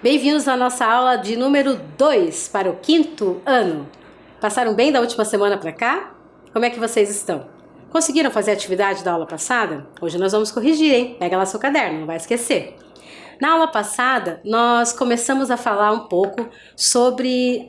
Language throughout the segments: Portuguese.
Bem-vindos à nossa aula de número 2 para o 5º ano. Passaram bem da última semana para cá? Como é que vocês estão? Conseguiram fazer a atividade da aula passada? Hoje nós vamos corrigir, hein? Pega lá seu caderno, não vai esquecer. Na aula passada, nós começamos a falar um pouco sobre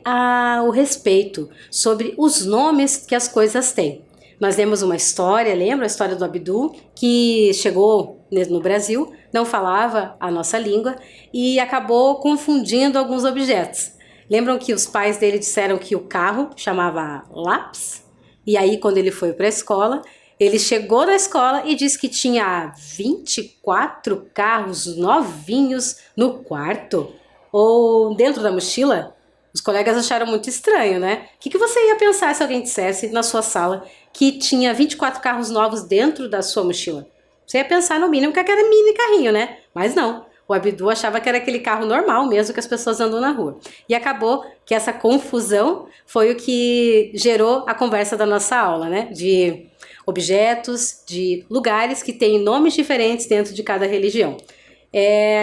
o respeito, sobre os nomes que as coisas têm. Nós demos uma história, lembra a história do Abdu, que chegou no Brasil, não falava a nossa língua e acabou confundindo alguns objetos. Lembram que os pais dele disseram que o carro chamava lápis? E aí, quando ele foi para a escola, ele chegou na escola e disse que tinha 24 carros novinhos no quarto ou dentro da mochila. Os colegas acharam muito estranho, né? O que você ia pensar se alguém dissesse na sua sala que tinha 24 carros novos dentro da sua mochila? Você ia pensar no mínimo que era mini carrinho, né? Mas não. O Abdu achava que era aquele carro normal mesmo que as pessoas andam na rua. E acabou que essa confusão foi o que gerou a conversa da nossa aula, né? De objetos, de lugares que têm nomes diferentes dentro de cada religião.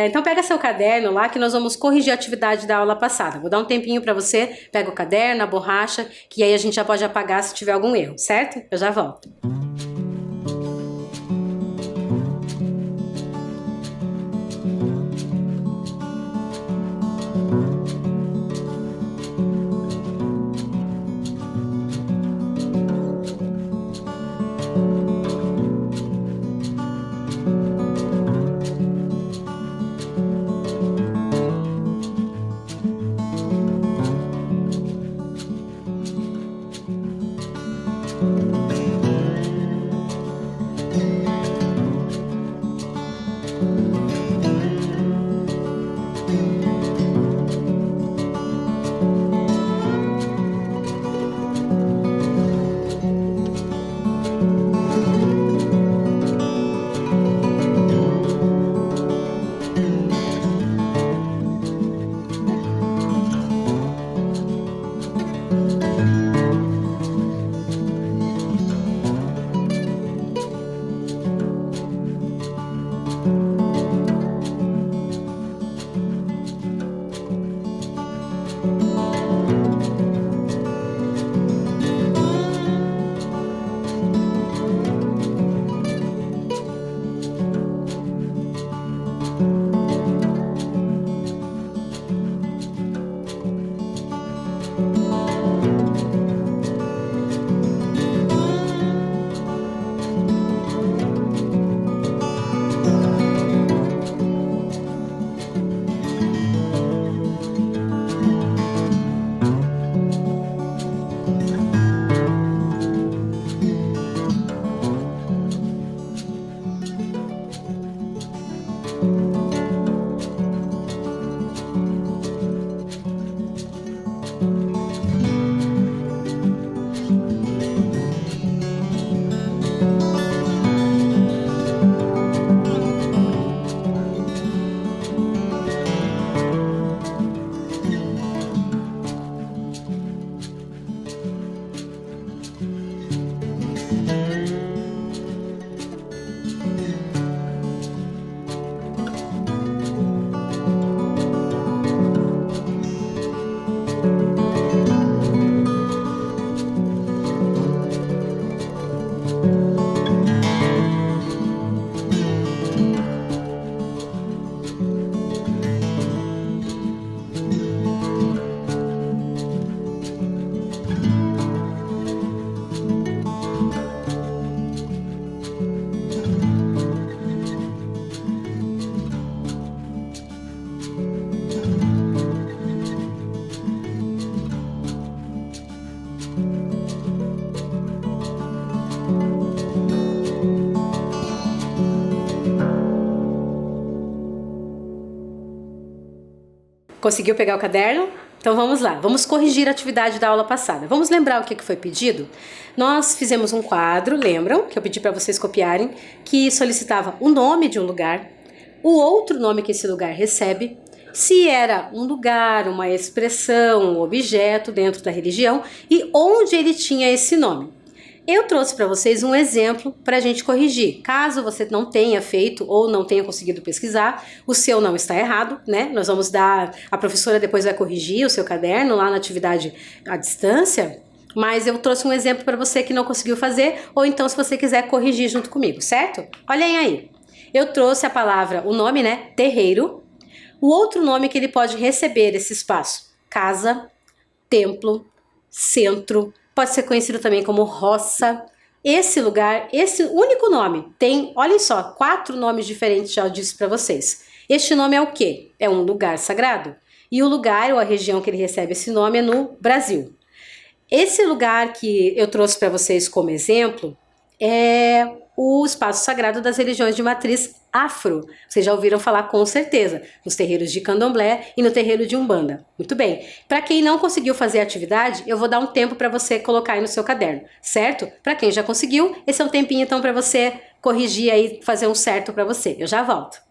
Então pega seu caderno lá que nós vamos corrigir a atividade da aula passada. Vou dar um tempinho para você, pega o caderno, a borracha, que aí a gente já pode apagar se tiver algum erro, certo? Eu já volto. Conseguiu pegar o caderno? Então vamos lá, vamos corrigir a atividade da aula passada. Vamos lembrar o que foi pedido? Nós fizemos um quadro, lembram? Que eu pedi para vocês copiarem, que solicitava o nome de um lugar, o outro nome que esse lugar recebe, se era um lugar, uma expressão, um objeto dentro da religião e onde ele tinha esse nome. Eu trouxe para vocês um exemplo para a gente corrigir. Caso você não tenha feito ou não tenha conseguido pesquisar, o seu não está errado, né? Nós vamos dar, a professora depois vai corrigir o seu caderno lá na atividade à distância, mas eu trouxe um exemplo para você que não conseguiu fazer, ou então se você quiser corrigir junto comigo, certo? Olhem aí. Eu trouxe a palavra, o nome, né? Terreiro. O outro nome que ele pode receber esse espaço: casa, templo, centro, pode ser conhecido também como roça. Esse lugar, esse único nome, tem, olhem só, 4 nomes diferentes, já eu disse para vocês. Este nome é o quê? É um lugar sagrado. E o lugar ou a região que ele recebe esse nome é no Brasil. Esse lugar que eu trouxe para vocês como exemplo é o espaço sagrado das religiões de matriz afro. Vocês já ouviram falar com certeza, nos terreiros de candomblé e no terreiro de umbanda. Muito bem. Para quem não conseguiu fazer a atividade, eu vou dar um tempo para você colocar aí no seu caderno, certo? Para quem já conseguiu, esse é um tempinho então para você corrigir aí, fazer um certo para você. Eu já volto.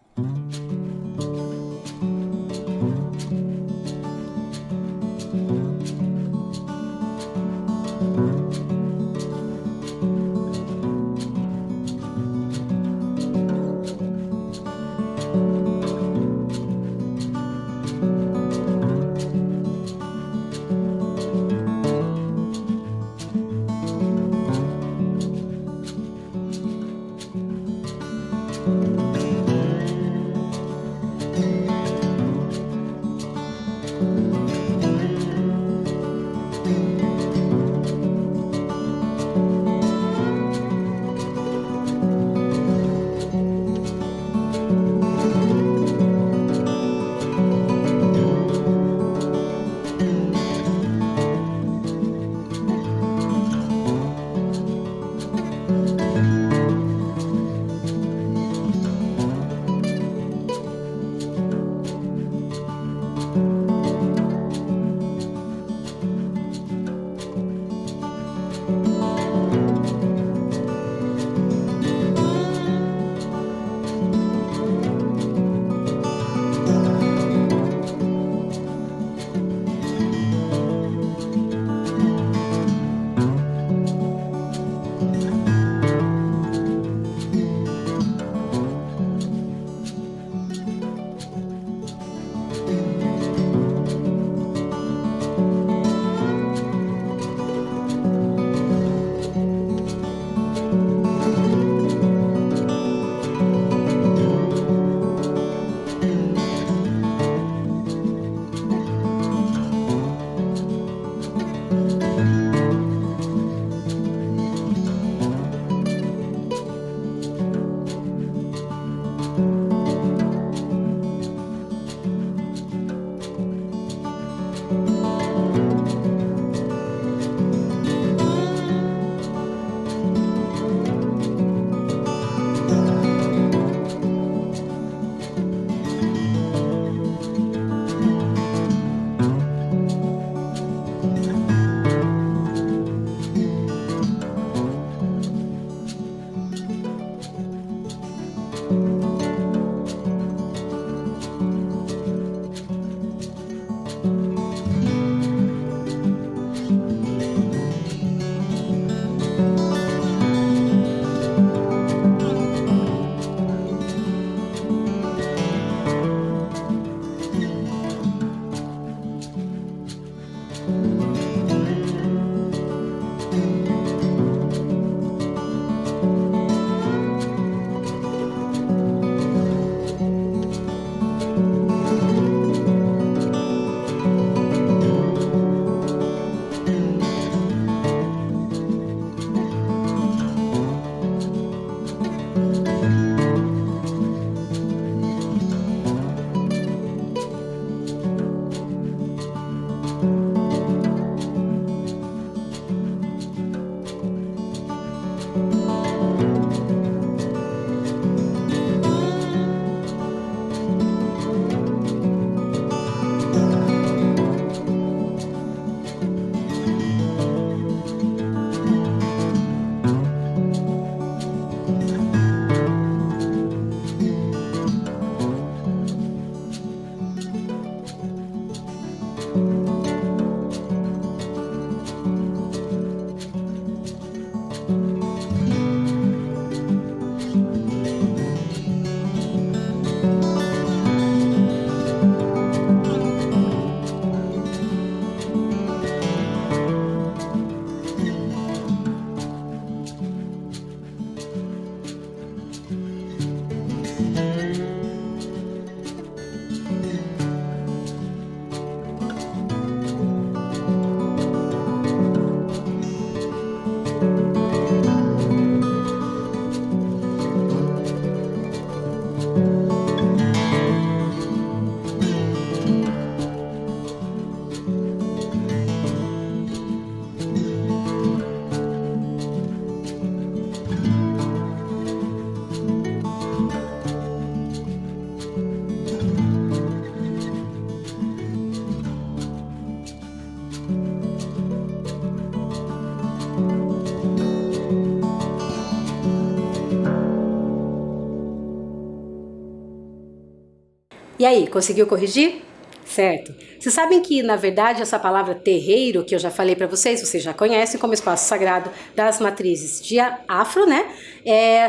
E aí, conseguiu corrigir? Certo. Vocês sabem que, na verdade, essa palavra terreiro, que eu já falei para vocês já conhecem como espaço sagrado das matrizes de afro, né?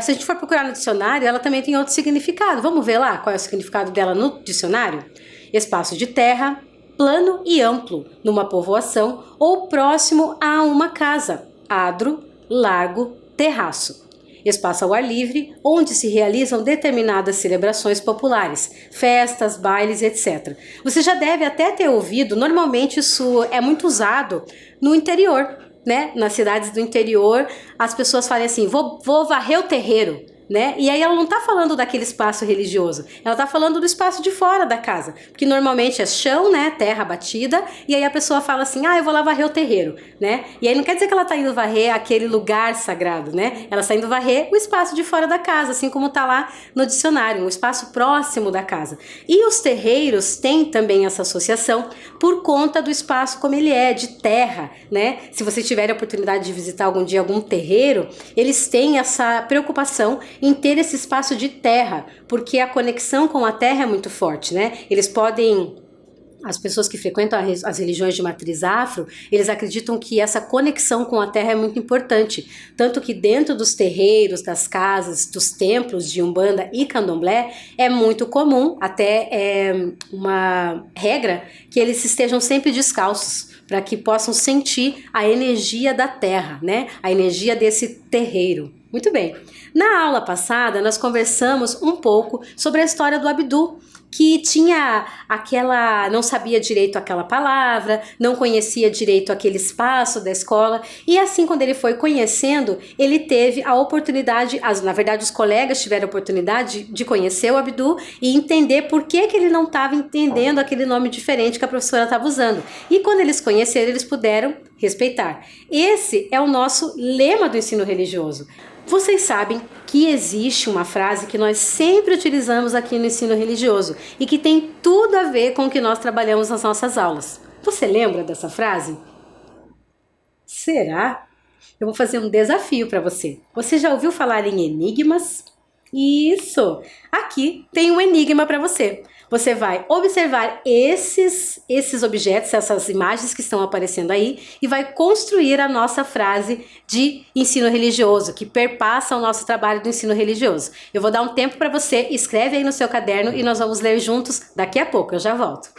Se a gente for procurar no dicionário, ela também tem outro significado. Vamos ver lá qual é o significado dela no dicionário? Espaço de terra, plano e amplo, numa povoação ou próximo a uma casa, adro, largo, terraço. Espaço ao ar livre, onde se realizam determinadas celebrações populares, festas, bailes, etc. Você já deve até ter ouvido, normalmente isso é muito usado no interior, né? Nas cidades do interior, as pessoas falam assim, vou varrer o terreiro, né? E aí ela não tá falando daquele espaço religioso, ela tá falando do espaço de fora da casa, porque normalmente é chão, né, terra batida, e aí a pessoa fala assim, eu vou lá varrer o terreiro, né? E aí não quer dizer que ela tá indo varrer aquele lugar sagrado, né? Ela está indo varrer o espaço de fora da casa, assim como tá lá no dicionário, um espaço próximo da casa. E os terreiros têm também essa associação por conta do espaço como ele é, de terra, né? Se vocês tiverem a oportunidade de visitar algum dia algum terreiro, eles têm essa preocupação em ter esse espaço de terra, porque a conexão com a terra é muito forte, né? Eles podem... As pessoas que frequentam as religiões de matriz afro, eles acreditam que essa conexão com a terra é muito importante. Tanto que dentro dos terreiros, das casas, dos templos de Umbanda e Candomblé, é muito comum, até uma regra, que eles estejam sempre descalços, para que possam sentir a energia da terra, né? A energia desse terreiro. Muito bem. Na aula passada, nós conversamos um pouco sobre a história do Abdu, que tinha não sabia direito aquela palavra, não conhecia direito aquele espaço da escola, e assim quando ele foi conhecendo, ele teve a oportunidade, na verdade os colegas tiveram a oportunidade de conhecer o Abdu e entender por que ele não estava entendendo aquele nome diferente que a professora estava usando. E quando eles conheceram, eles puderam respeitar. Esse é o nosso lema do ensino religioso. Vocês sabem que existe uma frase que nós sempre utilizamos aqui no ensino religioso e que tem tudo a ver com o que nós trabalhamos nas nossas aulas. Você lembra dessa frase? Será? Eu vou fazer um desafio para você. Você já ouviu falar em enigmas? Isso! Aqui tem um enigma para você. Você vai observar esses objetos, essas imagens que estão aparecendo aí e vai construir a nossa frase de ensino religioso, que perpassa o nosso trabalho do ensino religioso. Eu vou dar um tempo para você, escreve aí no seu caderno e nós vamos ler juntos daqui a pouco. Eu já volto.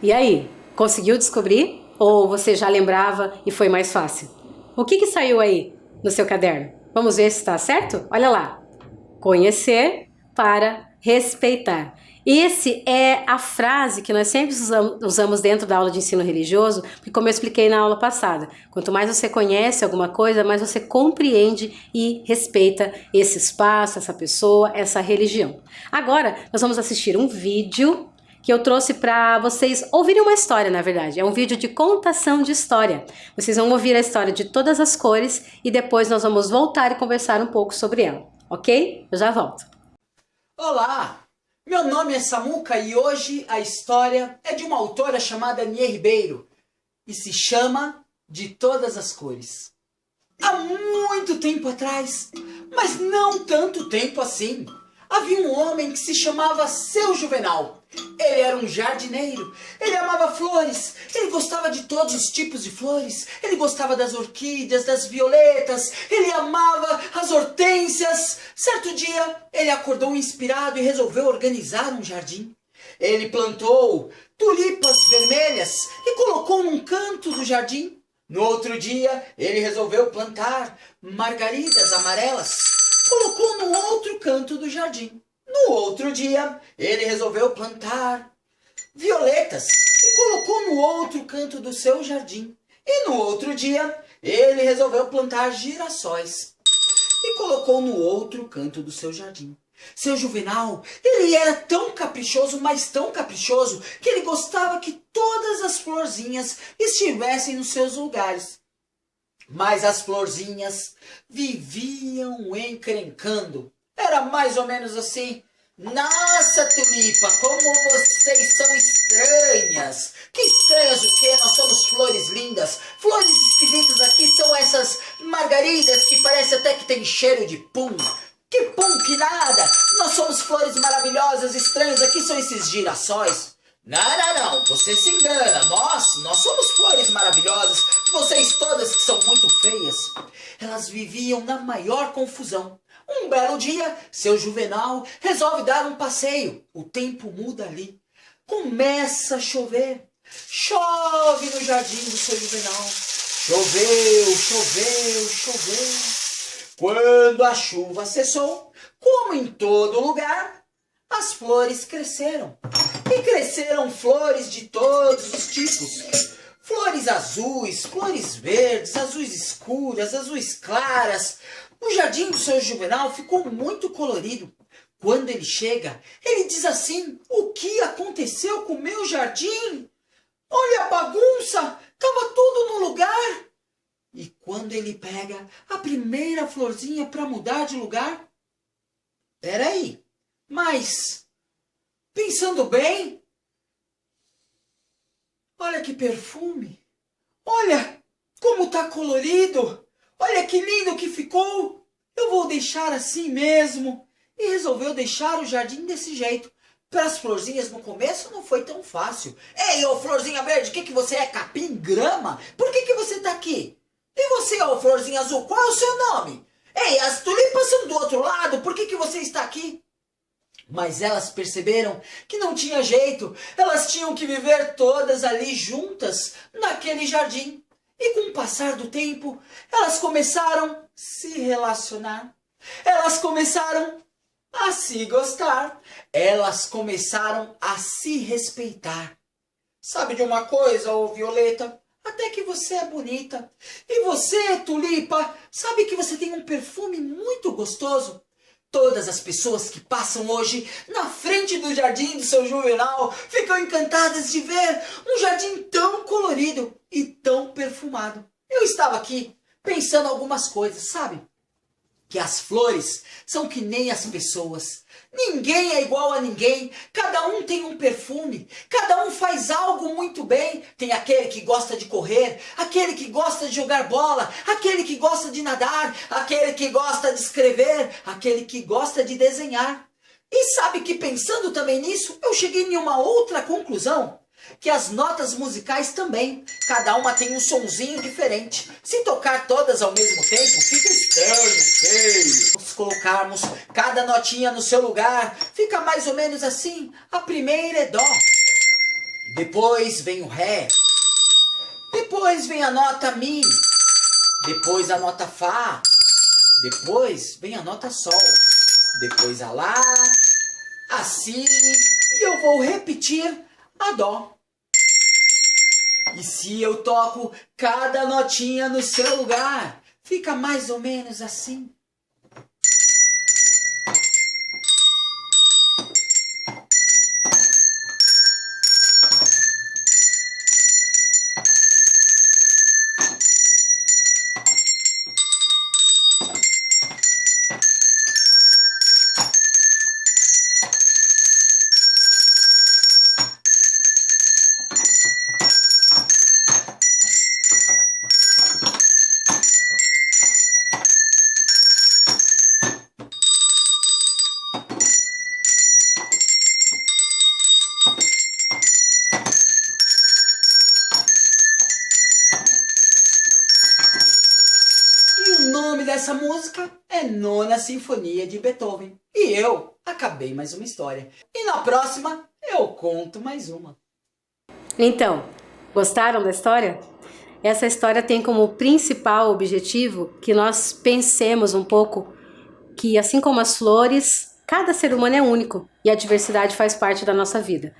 E aí, conseguiu descobrir? Ou você já lembrava e foi mais fácil? O que saiu aí no seu caderno? Vamos ver se está certo? Olha lá. Conhecer para respeitar. Esse é a frase que nós sempre usamos dentro da aula de ensino religioso, porque como eu expliquei na aula passada, quanto mais você conhece alguma coisa, mais você compreende e respeita esse espaço, essa pessoa, essa religião. Agora, nós vamos assistir um vídeo que eu trouxe para vocês ouvirem uma história, na verdade. É um vídeo de contação de história. Vocês vão ouvir a história de todas as cores e depois nós vamos voltar e conversar um pouco sobre ela, ok? Eu já volto. Olá, meu nome é Samuca e hoje a história é de uma autora chamada Nier Ribeiro e se chama De Todas as Cores. Há muito tempo atrás, mas não tanto tempo assim, havia um homem que se chamava Seu Juvenal. Ele era um jardineiro, ele amava flores, ele gostava de todos os tipos de flores, ele gostava das orquídeas, das violetas, ele amava as hortênsias. Certo dia, ele acordou inspirado e resolveu organizar um jardim. Ele plantou tulipas vermelhas e colocou num canto do jardim. No outro dia, ele resolveu plantar margaridas amarelas, colocou no outro canto do jardim. No outro dia, ele resolveu plantar violetas e colocou no outro canto do seu jardim. E no outro dia, ele resolveu plantar girassóis e colocou no outro canto do seu jardim. Seu Juvenal, ele era tão caprichoso, mas tão caprichoso, que ele gostava que todas as florzinhas estivessem nos seus lugares. Mas as florzinhas viviam encrencando. Era mais ou menos assim: nossa, tulipa, como vocês são estranhas! Que estranhas o quê? Nós somos flores lindas. Flores esquisitas aqui são essas margaridas que parece até que tem cheiro de pum. Que pum, que nada! Nós somos flores maravilhosas, estranhas aqui são esses girassóis. Não, você se engana. Nós somos flores maravilhosas. Vocês todas que são muito feias. Elas viviam na maior confusão. Um belo dia, seu Juvenal resolve dar um passeio. O tempo muda ali. Começa a chover. Chove no jardim do seu Juvenal. Choveu, choveu, choveu. Quando a chuva cessou, como em todo lugar, as flores cresceram. E cresceram flores de todos os tipos. Flores azuis, flores verdes, azuis escuras, azuis claras. O jardim do seu Juvenal ficou muito colorido. Quando ele chega, ele diz assim: o que aconteceu com o meu jardim? Olha a bagunça, estava tudo no lugar. E quando ele pega a primeira florzinha para mudar de lugar, peraí, mas pensando bem, olha que perfume, olha como está colorido, olha que lindo que ficou, eu vou deixar assim mesmo. E resolveu deixar o jardim desse jeito. Para as florzinhas no começo não foi tão fácil. Ei, ô florzinha verde, o que você é? Capim grama? Por que você está aqui? E você, ô florzinha azul, qual é o seu nome? Ei, as tulipas são do outro lado, por que você está aqui? Mas elas perceberam que não tinha jeito, elas tinham que viver todas ali juntas, naquele jardim. E com o passar do tempo, elas começaram a se relacionar. Elas começaram a se gostar. Elas começaram a se respeitar. Sabe de uma coisa, ô Violeta? Até que você é bonita. E você, Tulipa, sabe que você tem um perfume muito gostoso? Todas as pessoas que passam hoje na frente do jardim do seu Juvenal ficam encantadas de ver um jardim tão colorido e tão perfumado. Eu estava aqui pensando algumas coisas, sabe? Que as flores são que nem as pessoas. Ninguém é igual a ninguém. Cada um tem um perfume. Cada um faz algo muito bem. Tem aquele que gosta de correr, aquele que gosta de jogar bola, aquele que gosta de nadar, aquele que gosta de escrever, aquele que gosta de desenhar. E sabe que pensando também nisso, eu cheguei em uma outra conclusão. Que as notas musicais também, cada uma tem um sonzinho diferente. Se tocar todas ao mesmo tempo, fica estranho, feio. Se colocarmos cada notinha no seu lugar, fica mais ou menos assim. A primeira é Dó, depois vem o Ré, depois vem a nota Mi, depois a nota Fá, depois vem a nota Sol, depois a Lá, a Si, e eu vou repetir a Dó. E se eu toco cada notinha no seu lugar, fica mais ou menos assim. O nome dessa música é Nona Sinfonia de Beethoven. E eu acabei mais uma história. E na próxima eu conto mais uma. Então, gostaram da história? Essa história tem como principal objetivo que nós pensemos um pouco que, assim como as flores, cada ser humano é único e a diversidade faz parte da nossa vida.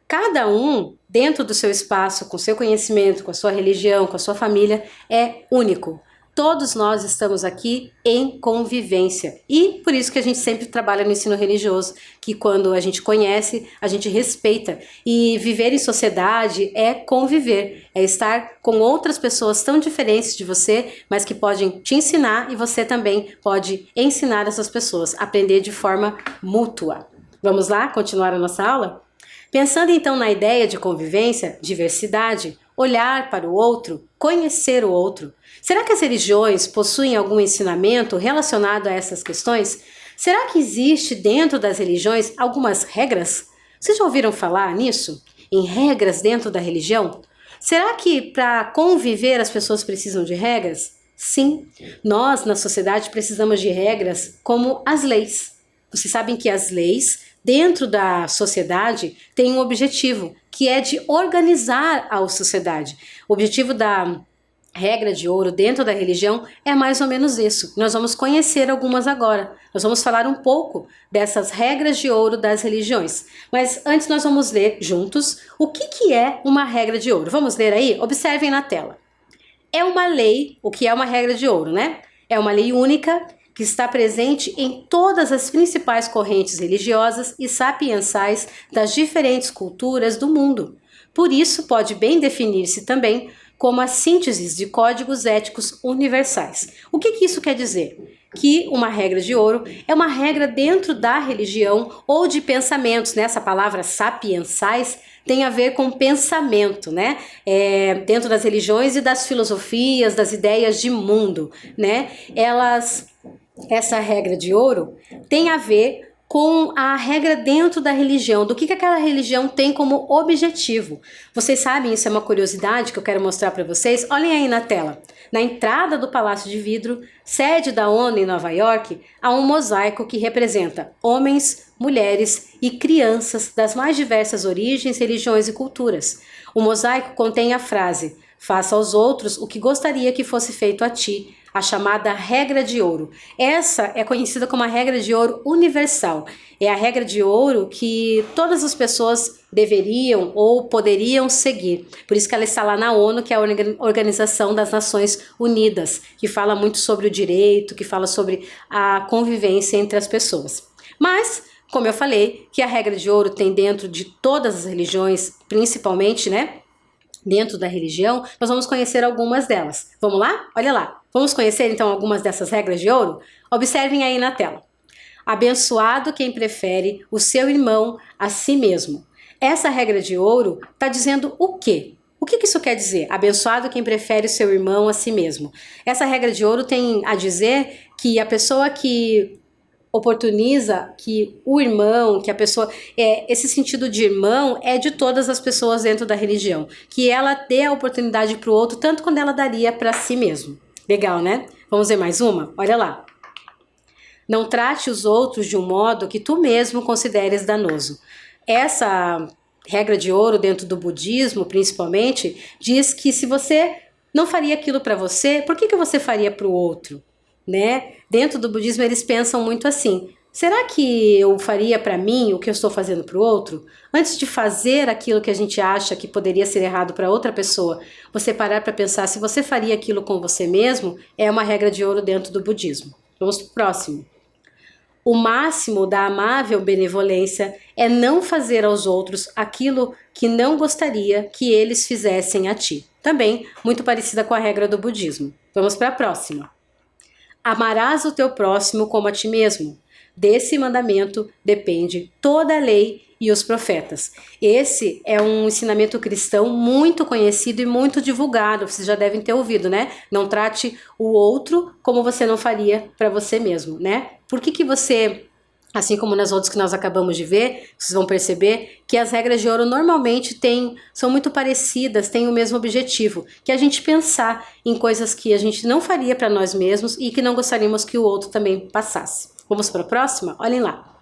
Cada um, dentro do seu espaço, com seu conhecimento, com a sua religião, com a sua família, é único. Todos nós estamos aqui em convivência e por isso que a gente sempre trabalha no ensino religioso, que quando a gente conhece, a gente respeita. E viver em sociedade é conviver, é estar com outras pessoas tão diferentes de você, mas que podem te ensinar e você também pode ensinar essas pessoas, aprender de forma mútua. Vamos lá continuar a nossa aula? Pensando então na ideia de convivência, diversidade, olhar para o outro, conhecer o outro. Será que as religiões possuem algum ensinamento relacionado a essas questões? Será que existe dentro das religiões algumas regras? Vocês já ouviram falar nisso? Em regras dentro da religião? Será que para conviver as pessoas precisam de regras? Sim, nós na sociedade precisamos de regras como as leis. Vocês sabem que as leis dentro da sociedade têm um objetivo, que é de organizar a sociedade. O objetivo da regra de ouro dentro da religião é mais ou menos isso. Nós vamos conhecer algumas agora. Nós vamos falar um pouco dessas regras de ouro das religiões. Mas antes nós vamos ler juntos o que é uma regra de ouro. Vamos ler aí? Observem na tela. É uma lei, o que é uma regra de ouro, né? É uma lei única que está presente em todas as principais correntes religiosas e sapiensais das diferentes culturas do mundo. Por isso, pode bem definir-se também como a síntese de códigos éticos universais. O que isso quer dizer? Que uma regra de ouro é uma regra dentro da religião ou de pensamentos, né? Essa palavra sapiensais tem a ver com pensamento, né? Dentro das religiões e das filosofias, das ideias de mundo, né? Essa regra de ouro tem a ver com a regra dentro da religião, do que aquela religião tem como objetivo. Vocês sabem, isso é uma curiosidade que eu quero mostrar para vocês. Olhem aí na tela. Na entrada do Palácio de Vidro, sede da ONU em Nova York, há um mosaico que representa homens, mulheres e crianças das mais diversas origens, religiões e culturas. O mosaico contém a frase: "Faça aos outros o que gostaria que fosse feito a ti", a chamada regra de ouro. Essa é conhecida como a regra de ouro universal. É a regra de ouro que todas as pessoas deveriam ou poderiam seguir. Por isso que ela está lá na ONU, que é a Organização das Nações Unidas, que fala muito sobre o direito, que fala sobre a convivência entre as pessoas. Mas, como eu falei, que a regra de ouro tem dentro de todas as religiões, principalmente, né? Dentro da religião, nós vamos conhecer algumas delas. Vamos lá? Olha lá. Vamos conhecer então algumas dessas regras de ouro? Observem aí na tela. Abençoado quem prefere o seu irmão a si mesmo. Essa regra de ouro está dizendo o quê? O que isso quer dizer? Abençoado quem prefere o seu irmão a si mesmo. Essa regra de ouro tem a dizer que a pessoa que oportuniza que o irmão, que a pessoa, esse sentido de irmão é de todas as pessoas dentro da religião, que ela dê a oportunidade para o outro tanto quanto ela daria para si mesmo. Legal, né? Vamos ver mais uma? Olha lá. Não trate os outros de um modo que tu mesmo consideres danoso. Essa regra de ouro dentro do budismo, principalmente, diz que se você não faria aquilo para você, por que você faria para o outro? Né? Dentro do budismo eles pensam muito assim: será que eu faria para mim o que eu estou fazendo para o outro? Antes de fazer aquilo que a gente acha que poderia ser errado para outra pessoa, você parar para pensar se você faria aquilo com você mesmo, é uma regra de ouro dentro do budismo. Vamos para o próximo. O máximo da amável benevolência é não fazer aos outros aquilo que não gostaria que eles fizessem a ti. Também muito parecida com a regra do budismo. Vamos para a próxima. Amarás o teu próximo como a ti mesmo. Desse mandamento depende toda a lei e os profetas. Esse é um ensinamento cristão muito conhecido e muito divulgado. Vocês já devem ter ouvido, né? Não trate o outro como você não faria para você mesmo, né? Por que você, assim como nas outras que nós acabamos de ver, vocês vão perceber que as regras de ouro normalmente são muito parecidas, têm o mesmo objetivo, que é a gente pensar em coisas que a gente não faria para nós mesmos e que não gostaríamos que o outro também passasse. Vamos para a próxima? Olhem lá.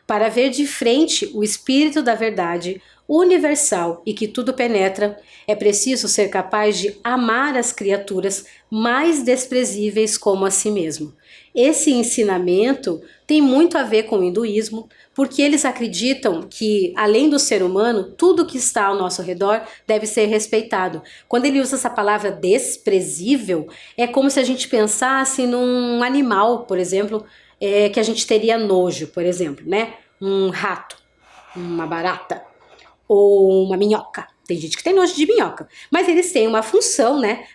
Para ver de frente o espírito da verdade universal e que tudo penetra, é preciso ser capaz de amar as criaturas mais desprezíveis como a si mesmo. Esse ensinamento tem muito a ver com o hinduísmo, porque eles acreditam que, além do ser humano, tudo que está ao nosso redor deve ser respeitado. Quando ele usa essa palavra desprezível, é como se a gente pensasse num animal, por exemplo, que a gente teria nojo, por exemplo, né? Um rato, uma barata ou uma minhoca. Tem gente que tem nojo de minhoca, mas eles têm uma função, né?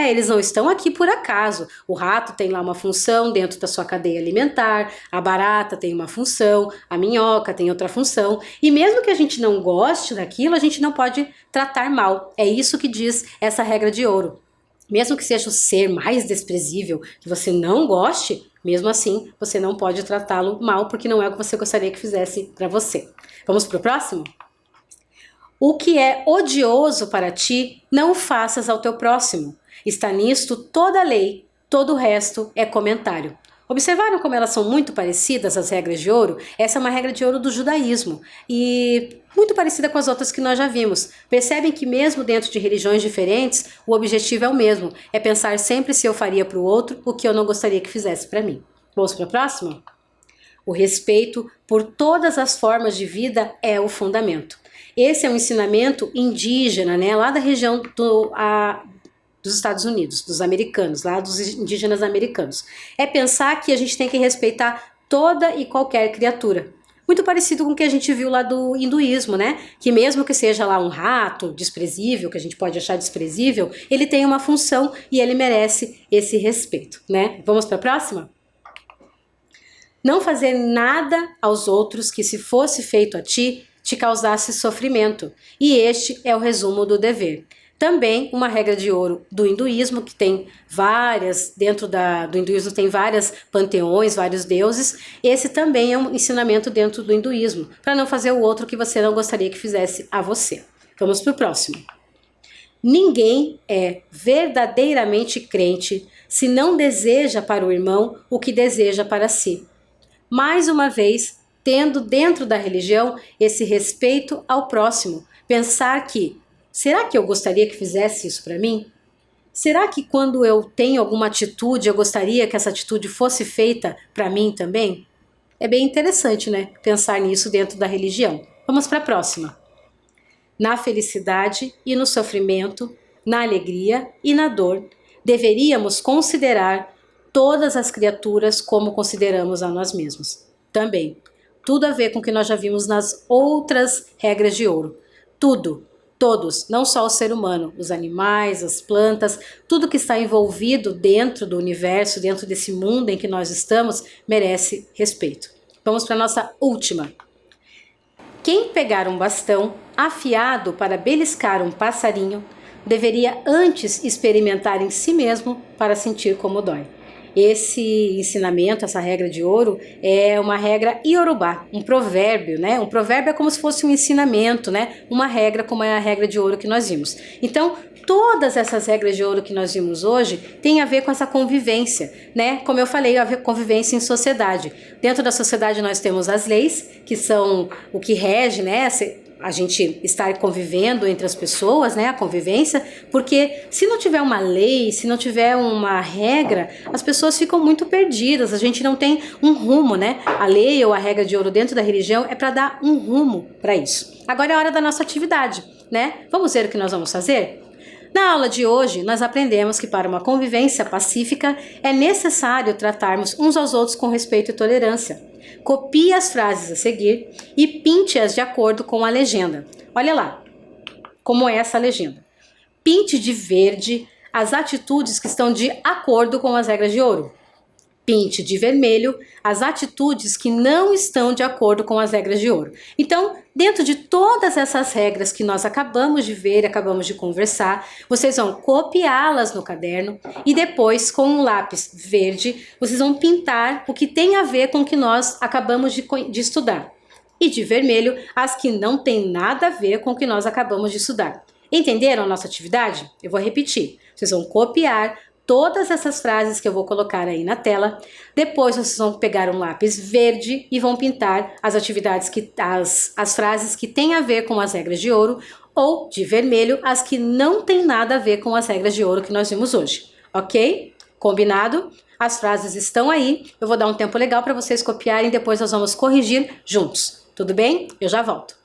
Eles não estão aqui por acaso. O rato tem lá uma função dentro da sua cadeia alimentar, a barata tem uma função, a minhoca tem outra função. E mesmo que a gente não goste daquilo, a gente não pode tratar mal. É isso que diz essa regra de ouro. Mesmo que seja o ser mais desprezível, que você não goste, mesmo assim, você não pode tratá-lo mal, porque não é o que você gostaria que fizesse para você. Vamos para o próximo? O que é odioso para ti, não faças ao teu próximo. Está nisto toda a lei, todo o resto é comentário. Observaram como elas são muito parecidas, as regras de ouro? Essa é uma regra de ouro do judaísmo e muito parecida com as outras que nós já vimos. Percebem que mesmo dentro de religiões diferentes, o objetivo é o mesmo, é pensar sempre se eu faria para o outro o que eu não gostaria que fizesse para mim. Vamos para a próxima? O respeito por todas as formas de vida é o fundamento. Esse é um ensinamento indígena, né, lá da região dos Estados Unidos, dos americanos, lá dos indígenas americanos. É pensar que a gente tem que respeitar toda e qualquer criatura. Muito parecido com o que a gente viu lá do hinduísmo, né? Que mesmo que seja lá um rato desprezível, que a gente pode achar desprezível, ele tem uma função e ele merece esse respeito, né? Vamos para a próxima? Não fazer nada aos outros que, se fosse feito a ti, te causasse sofrimento. E este é o resumo do dever. Também uma regra de ouro do hinduísmo, que tem várias, dentro do hinduísmo tem várias panteões, vários deuses. Esse também é um ensinamento dentro do hinduísmo, para não fazer o outro que você não gostaria que fizesse a você. Vamos para o próximo. Ninguém é verdadeiramente crente se não deseja para o irmão o que deseja para si. Mais uma vez, tendo dentro da religião esse respeito ao próximo, pensar que será que eu gostaria que fizesse isso para mim? Será que quando eu tenho alguma atitude, eu gostaria que essa atitude fosse feita para mim também? É bem interessante, né? Pensar nisso dentro da religião. Vamos para a próxima. Na felicidade e no sofrimento, na alegria e na dor, deveríamos considerar todas as criaturas como consideramos a nós mesmos. Também, tudo a ver com o que nós já vimos nas outras regras de ouro. Tudo. Todos, não só o ser humano, os animais, as plantas, tudo que está envolvido dentro do universo, dentro desse mundo em que nós estamos, merece respeito. Vamos para a nossa última. Quem pegar um bastão afiado para beliscar um passarinho, deveria antes experimentar em si mesmo para sentir como dói. Esse ensinamento, essa regra de ouro, é uma regra iorubá, um provérbio, né? Um provérbio é como se fosse um ensinamento, né? Uma regra como é a regra de ouro que nós vimos. Então, todas essas regras de ouro que nós vimos hoje têm a ver com essa convivência, né? Como eu falei, a convivência em sociedade. Dentro da sociedade nós temos as leis, que são o que rege, né? A gente estar convivendo entre as pessoas, né, a convivência, porque se não tiver uma lei, se não tiver uma regra, as pessoas ficam muito perdidas, a gente não tem um rumo, né? A lei ou a regra de ouro dentro da religião é para dar um rumo para isso. Agora é a hora da nossa atividade, né? Vamos ver o que nós vamos fazer? Na aula de hoje, nós aprendemos que para uma convivência pacífica é necessário tratarmos uns aos outros com respeito e tolerância. Copie as frases a seguir e pinte-as de acordo com a legenda. Olha lá, como é essa legenda. Pinte de verde as atitudes que estão de acordo com as regras de ouro. Pinte de vermelho as atitudes que não estão de acordo com as regras de ouro. Então, dentro de todas essas regras que nós acabamos de ver, acabamos de conversar, vocês vão copiá-las no caderno e depois, com um lápis verde, vocês vão pintar o que tem a ver com o que nós acabamos de estudar. E de vermelho, as que não têm nada a ver com o que nós acabamos de estudar. Entenderam a nossa atividade? Eu vou repetir. Vocês vão copiar todas essas frases que eu vou colocar aí na tela. Depois vocês vão pegar um lápis verde e vão pintar as atividades as frases que têm a ver com as regras de ouro, ou de vermelho as que não têm nada a ver com as regras de ouro que nós vimos hoje. Ok? Combinado? As frases estão aí. Eu vou dar um tempo legal para vocês copiarem, depois nós vamos corrigir juntos. Tudo bem? Eu já volto.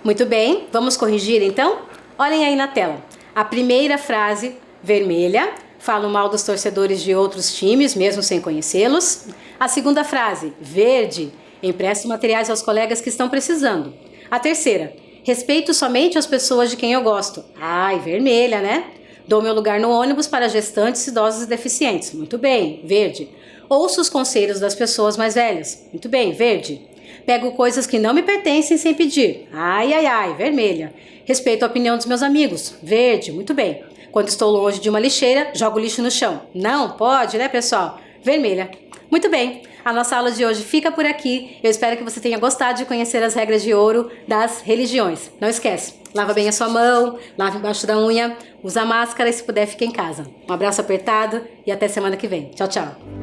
Muito bem, vamos corrigir então? Olhem aí na tela. A primeira frase, vermelha, fala mal dos torcedores de outros times, mesmo sem conhecê-los. A segunda frase, verde, empresto materiais aos colegas que estão precisando. A terceira, respeito somente as pessoas de quem eu gosto. Ai, vermelha, né? Dou meu lugar no ônibus para gestantes, idosos e deficientes. Muito bem, verde. Ouço os conselhos das pessoas mais velhas. Muito bem, verde. Pego coisas que não me pertencem sem pedir. Ai, ai, ai, vermelha. Respeito a opinião dos meus amigos. Verde, muito bem. Quando estou longe de uma lixeira, jogo lixo no chão. Não pode, né, pessoal? Vermelha. Muito bem. A nossa aula de hoje fica por aqui. Eu espero que você tenha gostado de conhecer as regras de ouro das religiões. Não esquece, lava bem a sua mão, lava embaixo da unha, usa máscara e se puder fica em casa. Um abraço apertado e até semana que vem. Tchau, tchau.